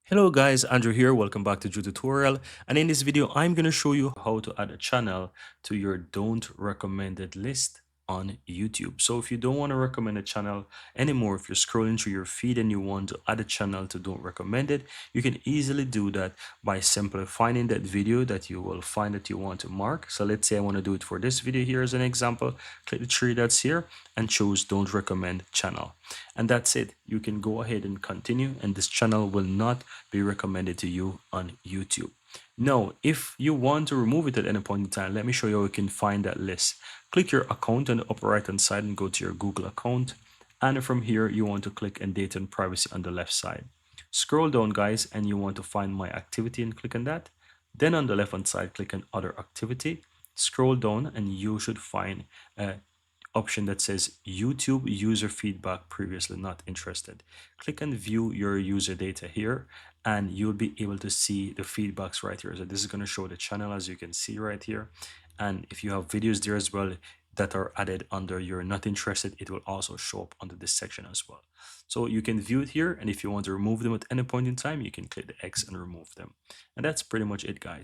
Hello guys, Andrew here. Welcome back to Drew Tutorial. And in this video, I'm going to show you how to add a channel to your don't recommended list on YouTube. So if you don't want to recommend a channel anymore, if you're scrolling through your feed and you want to add a channel to don't recommended, you can easily do that by simply finding that video that you will find that you want to mark. So let's say I want to do it for this video here as an example. Click the three dots here and choose don't recommend channel. And that's it. You can go ahead and continue, and this channel will not be recommended to you on YouTube. Now, if you want to remove it at any point in time, let me show you how you can find that list. Click your account on the upper right hand side and go to your Google account. And from here, you want to click on data and privacy on the left side. Scroll down, guys, and you want to find my activity and click on that. Then on the left hand side, click on other activity. Scroll down and you should find a option that says YouTube user feedback previously not interested. Click on view your user data here and you'll be able to see the feedbacks right here. So this is going to show the channel as you can see right here. And if you have videos there as well that are added under you're not interested, it will also show up under this section as well. So you can view it here, and if you want to remove them at any point in time, you can click the X and remove them. And that's pretty much it, guys.